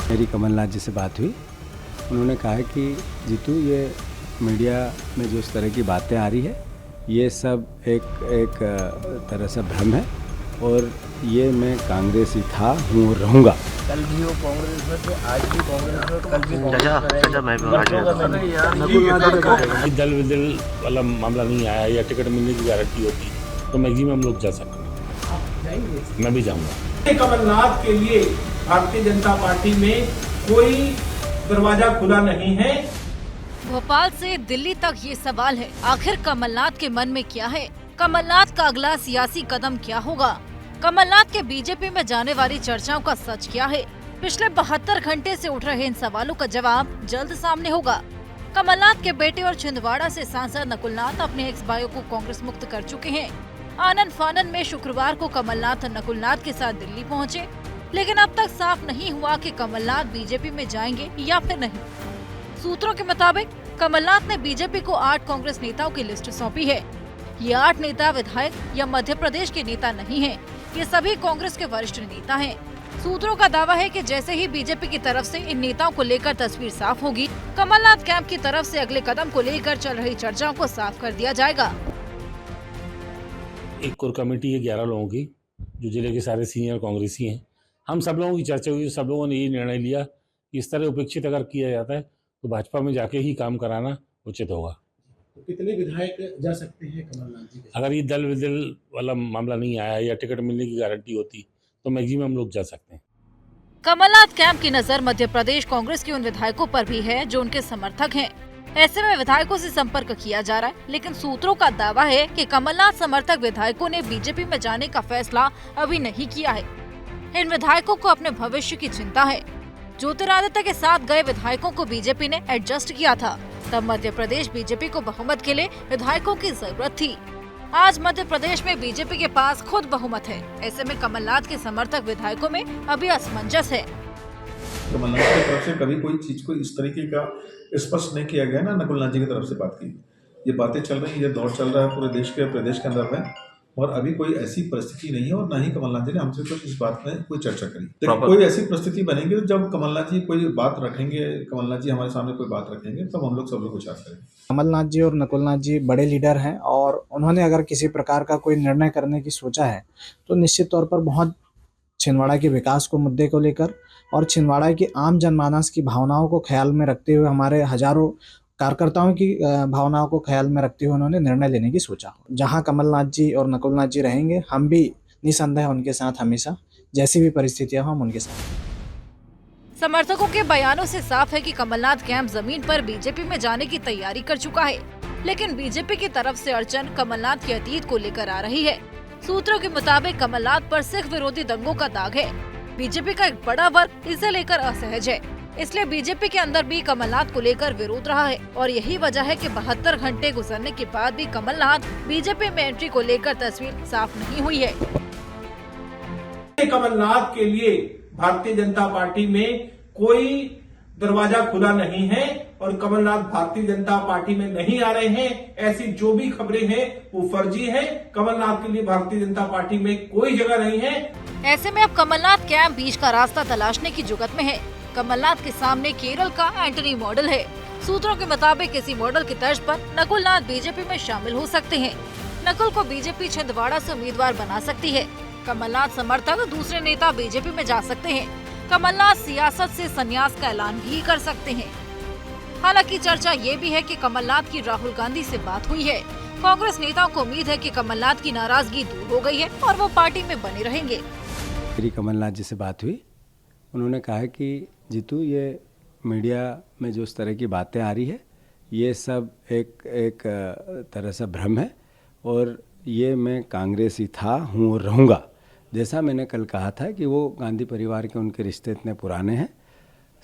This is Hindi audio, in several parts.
मेरी कमलनाथ जी से बात हुई। उन्होंने कहा है कि जीतू, ये मीडिया में जो इस तरह की बातें आ रही है, ये सब एक तरह से भ्रम है और ये मैं कांग्रेसी था, हूँ और रहूँगा। कल भी वो कांग्रेस में थे, आज भी कांग्रेस में, कल भी दल विदल वाला मामला नहीं आया या टिकट मिलने की गारंटी होती तो मैक्सिमम लोग जा सकते हैं। मैं भी जाऊँगा। कमलनाथ के लिए भारतीय जनता पार्टी में कोई दरवाजा खुला नहीं है। भोपाल से दिल्ली तक ये सवाल है, आखिर कमलनाथ के मन में क्या है? कमलनाथ का अगला सियासी कदम क्या होगा? कमलनाथ के बीजेपी में जाने वाली चर्चाओं का सच क्या है? पिछले 72 घंटे से उठ रहे इन सवालों का जवाब जल्द सामने होगा। कमलनाथ के बेटे और छिंदवाड़ा से सांसद नकुलनाथ अपने एक्स बायो को कांग्रेस मुक्त कर चुके हैं। आनन फानन में शुक्रवार को कमलनाथ नकुलनाथ के साथ दिल्ली पहुंचे, लेकिन अब तक साफ नहीं हुआ कि कमलनाथ बीजेपी में जाएंगे या फिर नहीं। सूत्रों के मुताबिक कमलनाथ ने बीजेपी को 8 कांग्रेस नेताओं की लिस्ट सौंपी है। ये 8 नेता विधायक या मध्य प्रदेश के नेता नहीं हैं। ये सभी कांग्रेस के वरिष्ठ नेता हैं। सूत्रों का दावा है कि जैसे ही बीजेपी की तरफ से इन नेताओं को लेकर तस्वीर साफ होगी, कमलनाथ कैंप की तरफ से अगले कदम को लेकर चल रही चर्चाओं को साफ कर दिया जाएगा। एक कोर कमेटी है 11 लोगों की, जो जिले के सारे सीनियर कांग्रेसी हैं। हम सब लोगों की चर्चा हुई, सब लोगों ने ये निर्णय लिया कि इस तरह उपेक्षित अगर किया जाता है तो भाजपा में जाके ही काम कराना उचित होगा। तो कितने विधायक जा सकते हैं कमलनाथ जी के? अगर ये दल विदल वाला मामला नहीं आया या टिकट मिलने की गारंटी होती तो मैक्सिमम लोग जा सकते हैं। कमलनाथ कैंप की नजर मध्य प्रदेश कांग्रेस के उन विधायकों पर भी है जो उनके समर्थक हैं। ऐसे में विधायकों से संपर्क किया जा रहा है, लेकिन सूत्रों का दावा है कि कमलनाथ समर्थक विधायकों ने बीजेपी में जाने का फैसला अभी नहीं किया है। इन विधायकों को अपने भविष्य की चिंता है। ज्योतिरादित्य के साथ गए विधायकों को बीजेपी ने एडजस्ट किया था, तब मध्य प्रदेश बीजेपी को बहुमत के लिए विधायकों की जरूरत थी। आज मध्य प्रदेश में बीजेपी के पास खुद बहुमत है। ऐसे में कमलनाथ के समर्थक विधायकों में अभी असमंजस है। कमलनाथ की तरफ से कभी कोई चीज को इस तरीके का स्पष्ट नहीं किया गया ना, नकुलनाथ जी की तरफ से बात की। ये बातें चल रही है, ये दौर चल रहा है पूरे देश के प्रदेश के अंदर में, और अभी कोई ऐसी परिस्थिति नहीं है और ना ही कमलनाथ जी ने हमसे कुछ इस बात में कोई चर्चा करी। लेकिन कोई ऐसी परिस्थिति बनेगी तो जब कमलनाथ जी कोई बात रखेंगे, कमलनाथ जी हमारे सामने कोई बात रखेंगे, तब हम लोग सब लोग विचार करेंगे। कमलनाथ जी और नकुलनाथ जी बड़े लीडर हैं और उन्होंने अगर किसी प्रकार का कोई निर्णय करने की सोचा है तो निश्चित तौर पर बहुत छिंदवाड़ा के विकास को मुद्दे को लेकर और छिंदवाड़ा की आम जनमानस की भावनाओं को ख्याल में रखते हुए, हमारे हजारों कार्यकर्ताओं की भावनाओं को ख्याल में रखते हुए उन्होंने निर्णय लेने की सोचा। जहां कमलनाथ जी और नकुलनाथ जी रहेंगे, हम भी निसंदेह उनके साथ हमेशा, जैसी भी परिस्थितियां हो हम उनके साथ। समर्थकों के बयानों से साफ है कि कमलनाथ कैंप जमीन पर बीजेपी में जाने की तैयारी कर चुका है, लेकिन बीजेपी की तरफ से अड़चन कमलनाथ के अतीत को लेकर आ रही है। सूत्रों के मुताबिक कमलनाथ पर सिख विरोधी दंगों का दाग है। बीजेपी का एक बड़ा वर्ग इसे लेकर असहज है, इसलिए बीजेपी के अंदर भी कमलनाथ को लेकर विरोध रहा है और यही वजह है कि 72 घंटे गुजरने के बाद भी कमलनाथ बीजेपी में एंट्री को लेकर तस्वीर साफ नहीं हुई है। कमलनाथ के लिए भारतीय जनता पार्टी में कोई दरवाजा खुला नहीं है और कमलनाथ भारतीय जनता पार्टी में नहीं आ रहे हैं। ऐसी जो भी खबरें हैं वो फर्जी है। कमलनाथ के लिए भारतीय जनता पार्टी में कोई जगह नहीं है। ऐसे में अब कमलनाथ कैंप बीच का रास्ता तलाशने की जुगत में है। कमलनाथ के सामने केरल का एंटनी मॉडल है। सूत्रों के मुताबिक इसी मॉडल की तर्ज पर नकुलनाथ बीजेपी में शामिल हो सकते हैं। नकुल को बीजेपी छिंदवाड़ा से उम्मीदवार बना सकती है। कमलनाथ समर्थक दूसरे नेता बीजेपी में जा सकते हैं। कमलनाथ सियासत से संन्यास का ऐलान भी कर सकते हैं। हालांकि चर्चा ये भी है कि कमलनाथ की राहुल गांधी से बात हुई है। कांग्रेस नेताओं को उम्मीद है कि कमलनाथ की नाराजगी दूर हो गई है और वो पार्टी में बने रहेंगे। मेरी कमलनाथ जी से बात हुई। उन्होंने कहा है कि जीतू, ये मीडिया में जो इस तरह की बातें आ रही है, ये सब एक तरह से भ्रम है और ये मैं कांग्रेसी था, हूँ और रहूँगा। जैसा मैंने कल कहा था कि वो गांधी परिवार के उनके रिश्ते इतने पुराने हैं,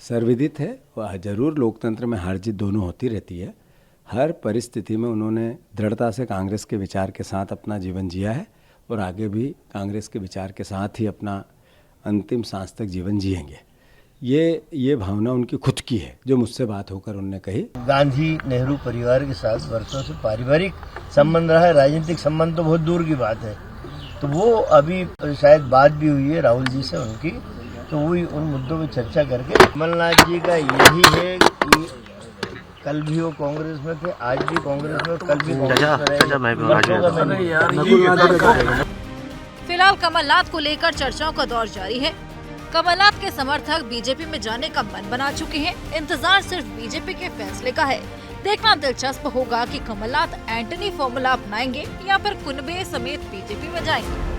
सर्वविदित है। वह जरूर लोकतंत्र में हार जीत दोनों होती रहती है। हर परिस्थिति में उन्होंने दृढ़ता से कांग्रेस के विचार के साथ अपना जीवन जिया है और आगे भी कांग्रेस के विचार के साथ ही अपना अंतिम सांस तक जीवन जिएंगे। ये भावना उनकी खुद की है, जो मुझसे बात होकर उन्होंने कही। गांधी नेहरू परिवार के साथ वर्षों से पारिवारिक संबंध रहा है, राजनीतिक संबंध तो बहुत दूर की बात है। तो वो अभी शायद बात भी हुई है राहुल जी से उनकी, तो वही उन मुद्दों पे चर्चा करके कमलनाथ जी का यही है कि कल भी वो कांग्रेस में थे, आज भी कांग्रेस में, कल भी कांग्रेस में रहेंगे। फिलहाल कमलनाथ को लेकर चर्चाओं का दौर जारी है। कमलनाथ के समर्थक बीजेपी में जाने का मन बना चुके हैं। इंतजार सिर्फ बीजेपी के फैसले का है। देखना दिलचस्प होगा कि कमलनाथ एंटनी फॉर्मूला अपनाएंगे या फिर कुनबे समेत बीजेपी में जाएंगे।